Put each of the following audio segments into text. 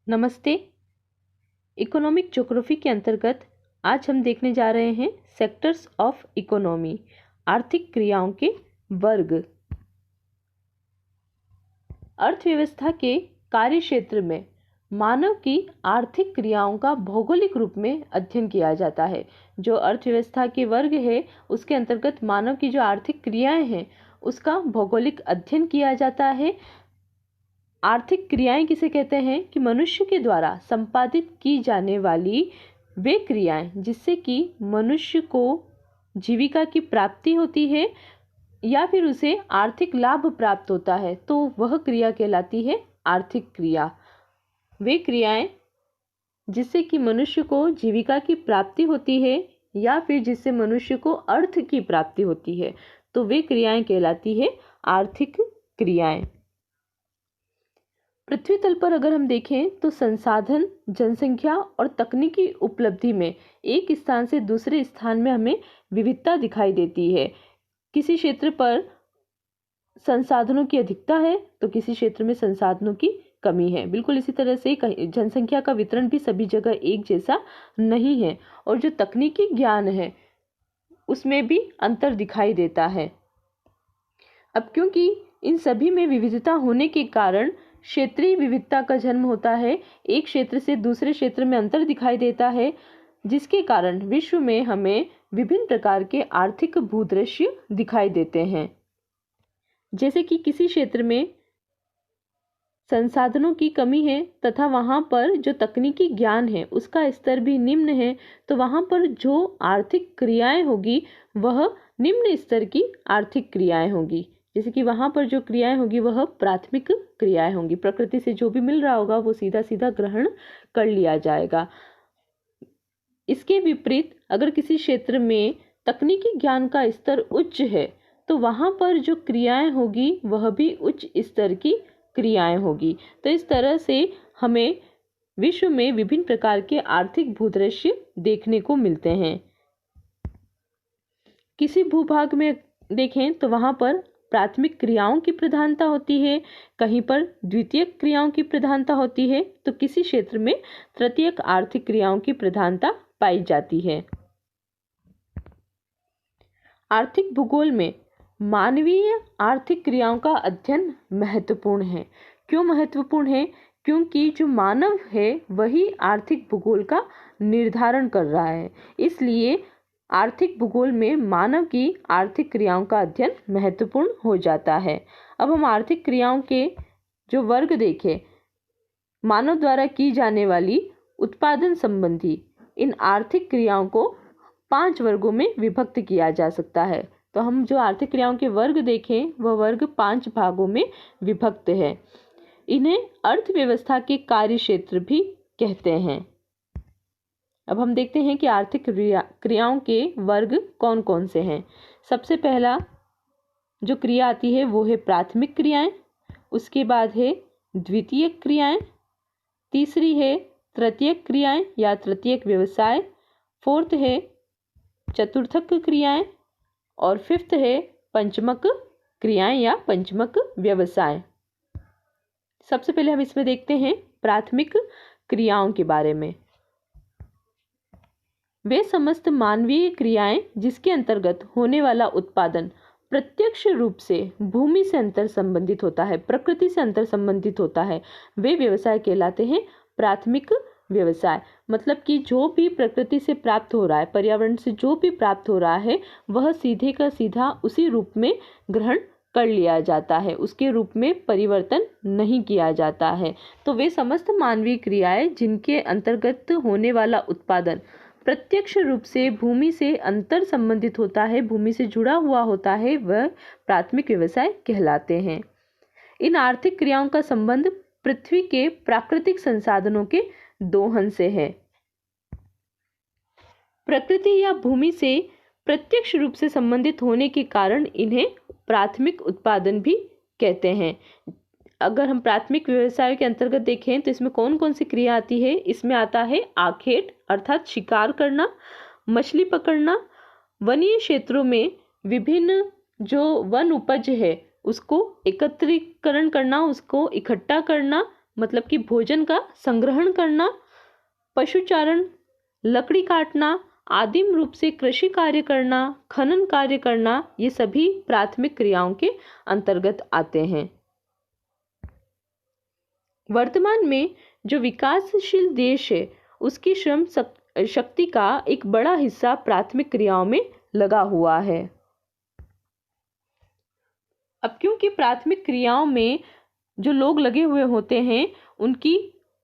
नमस्ते। Economic geography के अंतर्गत आज हम देखने जा रहे हैं सेक्टर्स ऑफ इकोनॉमी, आर्थिक क्रियाओं के वर्ग। अर्थव्यवस्था के कार्य क्षेत्र में मानव की आर्थिक क्रियाओं का भौगोलिक रूप में अध्ययन किया जाता है। जो अर्थव्यवस्था के वर्ग है उसके अंतर्गत मानव की जो आर्थिक क्रियाएं हैं उसका भौगोलिक अध्ययन किया जाता है। आर्थिक क्रियाएं किसे कहते हैं कि मनुष्य के द्वारा संपादित की जाने वाली वे क्रियाएं जिससे कि मनुष्य को जीविका की प्राप्ति होती है या फिर उसे आर्थिक लाभ प्राप्त होता है, तो वह क्रिया कहलाती है आर्थिक क्रिया। वे क्रियाएं जिससे कि मनुष्य को जीविका की प्राप्ति होती है या फिर जिससे मनुष्य को अर्थ की प्राप्ति होती है, तो वे क्रियाएं कहलाती है आर्थिक क्रियाएं। पृथ्वी तल पर अगर हम देखें तो संसाधन, जनसंख्या और तकनीकी उपलब्धि में एक स्थान से दूसरे स्थान में हमें विविधता दिखाई देती है। किसी क्षेत्र पर संसाधनों की अधिकता है तो किसी क्षेत्र में संसाधनों की कमी है। बिल्कुल इसी तरह से जनसंख्या का वितरण भी सभी जगह एक जैसा नहीं है और जो तकनीकी ज्ञान है उसमें भी अंतर दिखाई देता है। अब क्योंकि इन सभी में विविधता होने के कारण क्षेत्रीय विविधता का जन्म होता है, एक क्षेत्र से दूसरे क्षेत्र में अंतर दिखाई देता है, जिसके कारण विश्व में हमें विभिन्न प्रकार के आर्थिक भूदृश्य दिखाई देते हैं। जैसे कि किसी क्षेत्र में संसाधनों की कमी है तथा वहां पर जो तकनीकी ज्ञान है उसका स्तर भी निम्न है, तो वहां पर जो आर्थिक क्रियाएं होगी वह निम्न स्तर की आर्थिक क्रियाएं होगी। जैसे कि वहां पर जो क्रियाएं होगी वह प्राथमिक क्रियाएं होंगी, प्रकृति से जो भी मिल रहा होगा वो सीधा सीधा ग्रहण कर लिया जाएगा। इसके विपरीत अगर किसी क्षेत्र में तकनीकी ज्ञान का स्तर उच्च है तो वहां पर जो क्रियाएं होगी वह भी उच्च स्तर की क्रियाएं होगी। तो इस तरह से हमें विश्व में विभिन्न प्रकार के आर्थिक भूदृश्य देखने को मिलते हैं। किसी भूभाग में देखें तो वहां पर प्राथमिक क्रियाओं की प्रधानता होती है, कहीं पर द्वितीयक क्रियाओं की प्रधानता होती है, तो किसी क्षेत्र में तृतीयक आर्थिक क्रियाओं की प्रधानता पाई जाती है। आर्थिक भूगोल में मानवीय आर्थिक क्रियाओं का अध्ययन महत्वपूर्ण है। क्यों महत्वपूर्ण है? क्योंकि जो मानव है वही आर्थिक भूगोल का निर्धारण कर रहा है, इसलिए आर्थिक भूगोल में मानव की आर्थिक क्रियाओं का अध्ययन महत्वपूर्ण हो जाता है। अब हम आर्थिक क्रियाओं के जो वर्ग देखें, मानव द्वारा की जाने वाली उत्पादन संबंधी इन आर्थिक क्रियाओं को 5 वर्गों में विभक्त किया जा सकता है। तो हम जो आर्थिक क्रियाओं के वर्ग देखें वह वर्ग 5 भागों में विभक्त है। इन्हें अर्थव्यवस्था के कार्य क्षेत्र भी कहते हैं। अब हम देखते हैं कि आर्थिक क्रियाओं के वर्ग कौन कौन से हैं। सबसे पहला जो क्रिया आती है वो है प्राथमिक क्रियाएं, उसके बाद है द्वितीयक क्रियाएं, तीसरी है तृतीयक क्रियाएं या तृतीयक व्यवसाय, फोर्थ है चतुर्थक क्रियाएं और फिफ्थ है पंचमक क्रियाएं या पंचमक व्यवसाय। सबसे पहले हम इसमें देखते हैं प्राथमिक क्रियाओं के बारे में। वे समस्त मानवीय क्रियाएं जिसके अंतर्गत होने वाला उत्पादन प्रत्यक्ष रूप से भूमि से अंतर संबंधित होता है, प्रकृति से अंतर संबंधित होता है, वे व्यवसाय कहलाते हैं प्राथमिक व्यवसाय। मतलब कि जो भी प्रकृति से प्राप्त हो रहा है, पर्यावरण से जो भी प्राप्त हो रहा है वह सीधे का सीधा उसी रूप में ग्रहण कर लिया जाता है, उसके रूप में परिवर्तन नहीं किया जाता है। तो वे समस्त मानवीय क्रियाएं जिनके अंतर्गत होने वाला उत्पादन प्रत्यक्ष रूप से भूमि से अंतर संबंधित होता है, भूमि से जुड़ा हुआ होता है, वह प्राथमिक व्यवसाय कहलाते हैं। इन आर्थिक क्रियाओं का संबंध पृथ्वी के प्राकृतिक संसाधनों के दोहन से है। प्रकृति या भूमि से प्रत्यक्ष रूप से संबंधित होने के कारण इन्हें प्राथमिक उत्पादन भी कहते हैं। अगर हम प्राथमिक व्यवसाय के अंतर्गत देखें तो इसमें कौन कौन सी क्रिया आती है? इसमें आता है आखेट अर्थात शिकार करना, मछली पकड़ना, वनीय क्षेत्रों में विभिन्न जो वन उपज है उसको एकत्रीकरण करना, उसको इकट्ठा करना, मतलब कि भोजन का संग्रहण करना, पशुचारण, लकड़ी काटना, आदिम रूप से कृषि कार्य करना, खनन कार्य करना, ये सभी प्राथमिक क्रियाओं के अंतर्गत आते हैं। वर्तमान में जो विकासशील देश है उसकी श्रम शक्ति का एक बड़ा हिस्सा प्राथमिक क्रियाओं में लगा हुआ है। अब क्योंकि प्राथमिक क्रियाओं में जो लोग लगे हुए होते हैं उनकी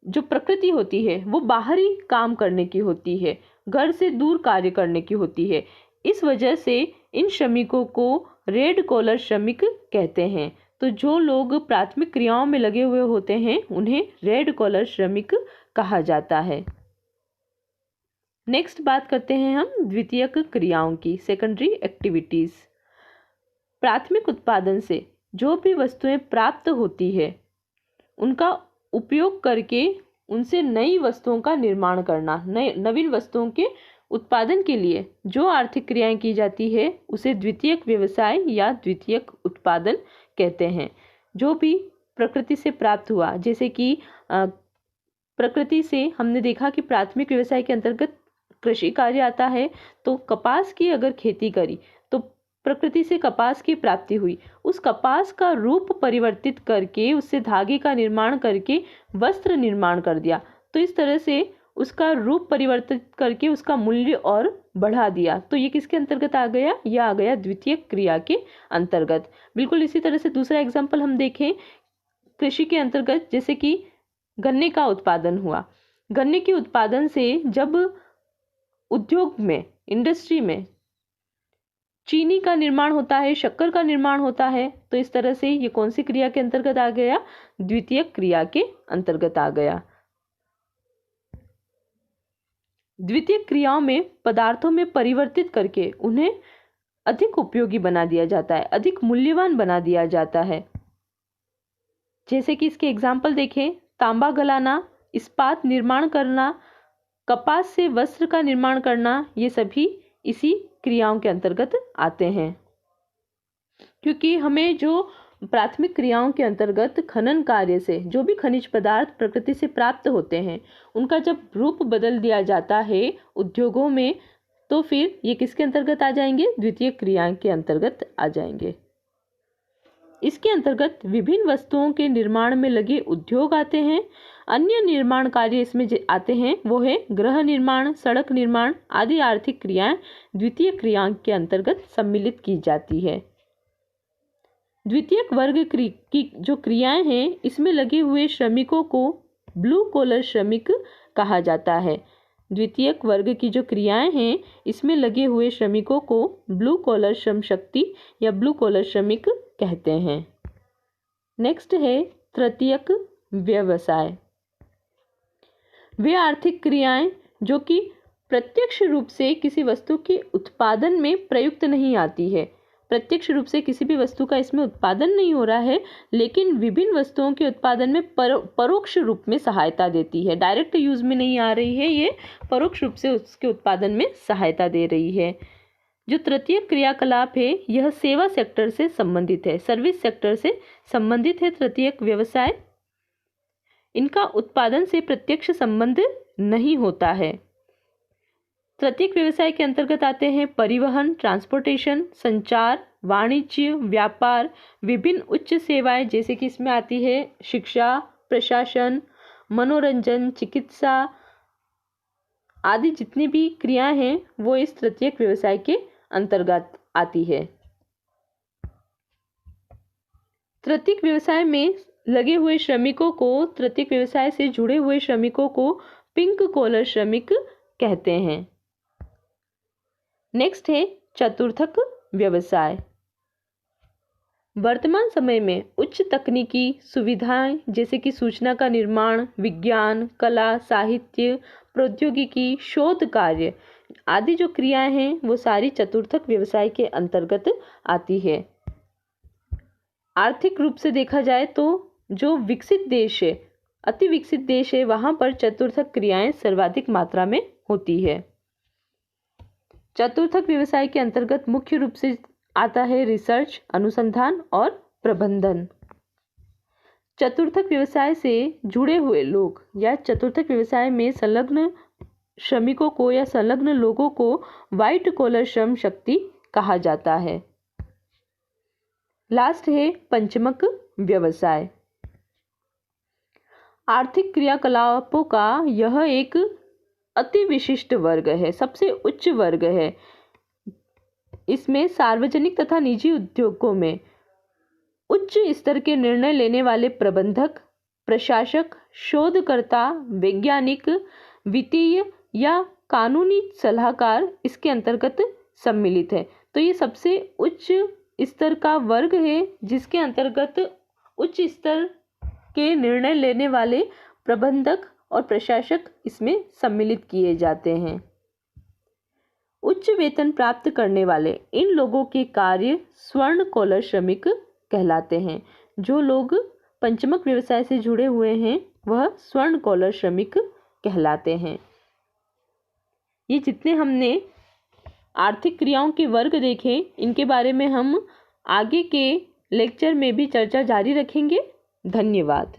जो प्रकृति होती है वो बाहरी काम करने की होती है, घर से दूर कार्य करने की होती है। इस वजह से इन श्रमिकों को रेड कॉलर श्रमिक कहते हैं। तो जो लोग प्राथमिक क्रियाओं में लगे हुए होते हैं उन्हें रेड कॉलर श्रमिक कहा जाता है। नेक्स्ट बात करते हैं हम द्वितीयक क्रियाओं की, सेकेंडरी एक्टिविटीज। प्राथमिक उत्पादन से जो भी वस्तुएं प्राप्त होती है उनका उपयोग करके उनसे नई वस्तुओं का निर्माण करना, नवीन वस्तुओं के उत्पादन के लिए जो आर्थिक क्रियाएं की जाती है उसे द्वितीयक व्यवसाय या द्वितीयक उत्पादन कहते हैं। जो भी प्रकृति से प्राप्त हुआ, जैसे कि प्रकृति से हमने देखा कि प्राथमिक व्यवसाय के अंतर्गत कृषि कार्य आता है, तो कपास की अगर खेती करी तो प्रकृति से कपास की प्राप्ति हुई, उस कपास का रूप परिवर्तित करके उससे धागे का निर्माण करके वस्त्र निर्माण कर दिया, तो इस तरह से उसका रूप परिवर्तित करके उसका मूल्य और बढ़ा दिया। तो ये किसके अंतर्गत आ गया? यह आ गया द्वितीयक क्रिया के अंतर्गत। बिल्कुल इसी तरह से दूसरा एग्जाम्पल हम देखें कृषि के अंतर्गत, जैसे कि गन्ने का उत्पादन हुआ। गन्ने के उत्पादन से जब उद्योग में, इंडस्ट्री में चीनी का निर्माण होता है, शक्कर का निर्माण होता है, तो इस तरह से ये कौन सी क्रिया के अंतर्गत आ गया? द्वितीयक क्रिया के अंतर्गत आ गया। द्वितीयक क्रियाओं में पदार्थों में परिवर्तित करके उन्हें अधिक उपयोगी बना दिया जाता है, अधिक मूल्यवान बना दिया जाता है। जैसे कि इसके एग्जाम्पल देखें, तांबा गलाना, इस्पात निर्माण करना, कपास से वस्त्र का निर्माण करना, ये सभी इसी क्रियाओं के अंतर्गत आते हैं। क्योंकि हमें जो प्राथमिक क्रियाओं के अंतर्गत खनन कार्य से जो भी खनिज पदार्थ प्रकृति से प्राप्त होते हैं उनका जब रूप बदल दिया जाता है उद्योगों में, तो फिर ये किसके अंतर्गत आ जाएंगे? द्वितीय क्रिया के अंतर्गत आ जाएंगे। इसके अंतर्गत विभिन्न वस्तुओं के निर्माण में लगे उद्योग आते हैं। अन्य निर्माण कार्य इसमें आते हैं, वो है गृह निर्माण, सड़क निर्माण आदि आर्थिक क्रियाएं द्वितीय क्रिया के अंतर्गत सम्मिलित की जाती है। द्वितीयक वर्ग की जो क्रियाएं हैं इसमें लगे हुए श्रमिकों को ब्लू कॉलर श्रमिक कहा जाता है। द्वितीयक वर्ग की जो क्रियाएं हैं इसमें लगे हुए श्रमिकों को ब्लू कॉलर श्रम शक्ति या ब्लू कॉलर श्रमिक कहते हैं। नेक्स्ट है तृतीयक व्यवसाय। वे आर्थिक क्रियाएं जो कि प्रत्यक्ष रूप से किसी वस्तु के उत्पादन में प्रयुक्त नहीं आती है, प्रत्यक्ष रूप से किसी भी वस्तु का इसमें उत्पादन नहीं हो रहा है, लेकिन विभिन्न वस्तुओं के उत्पादन में परोक्ष रूप में सहायता देती है। डायरेक्ट यूज में नहीं आ रही है, ये परोक्ष रूप से उसके उत्पादन में सहायता दे रही है। जो तृतीय क्रियाकलाप है यह सेवा सेक्टर से संबंधित है, सर्विस सेक्टर से संबंधित है तृतीयक व्यवसाय। इनका उत्पादन से प्रत्यक्ष संबंध नहीं होता है। तृतीयक व्यवसाय के अंतर्गत आते हैं परिवहन, ट्रांसपोर्टेशन, संचार, वाणिज्य, व्यापार, विभिन्न उच्च सेवाएं, जैसे कि इसमें आती है शिक्षा, प्रशासन, मनोरंजन, चिकित्सा आदि जितनी भी क्रियाएं हैं वो इस तृतीयक व्यवसाय के अंतर्गत आती है। तृतीयक व्यवसाय में लगे हुए श्रमिकों को, तृतीयक व्यवसाय से जुड़े हुए श्रमिकों को पिंक कॉलर श्रमिक कहते हैं। नेक्स्ट है चतुर्थक व्यवसाय। वर्तमान समय में उच्च तकनीकी सुविधाएं जैसे कि सूचना का निर्माण, विज्ञान, कला, साहित्य, प्रौद्योगिकी, शोध कार्य आदि जो क्रियाएं हैं वो सारी चतुर्थक व्यवसाय के अंतर्गत आती है। आर्थिक रूप से देखा जाए तो जो विकसित देश है, अति विकसित देश है, वहां पर चतुर्थक क्रियाएं सर्वाधिक मात्रा में होती है। चतुर्थक व्यवसाय के अंतर्गत मुख्य रूप से आता है रिसर्च, अनुसंधान और प्रबंधन। चतुर्थक व्यवसाय से जुड़े हुए लोग या चतुर्थक व्यवसाय में संलग्न श्रमिकों को या संलग्न लोगों को व्हाइट कॉलर श्रम शक्ति कहा जाता है। लास्ट है पंचमक व्यवसाय। आर्थिक क्रियाकलापों का यह एक अति विशिष्ट वर्ग है, सबसे उच्च वर्ग है। इसमें सार्वजनिक तथा निजी उद्योगों में उच्च स्तर के निर्णय लेने वाले प्रबंधक, प्रशासक, शोधकर्ता, वैज्ञानिक, वित्तीय या कानूनी सलाहकार इसके अंतर्गत सम्मिलित है। तो ये सबसे उच्च स्तर का वर्ग है जिसके अंतर्गत उच्च स्तर के निर्णय लेने वाले प्रबंधक और प्रशासक इसमें सम्मिलित किए जाते हैं। उच्च वेतन प्राप्त करने वाले इन लोगों के कार्य स्वर्ण कॉलर श्रमिक कहलाते हैं। जो लोग पंचमक व्यवसाय से जुड़े हुए हैं वह स्वर्ण कॉलर श्रमिक कहलाते हैं। ये जितने हमने आर्थिक क्रियाओं के वर्ग देखे, इनके बारे में हम आगे के लेक्चर में भी चर्चा जारी रखेंगे। धन्यवाद।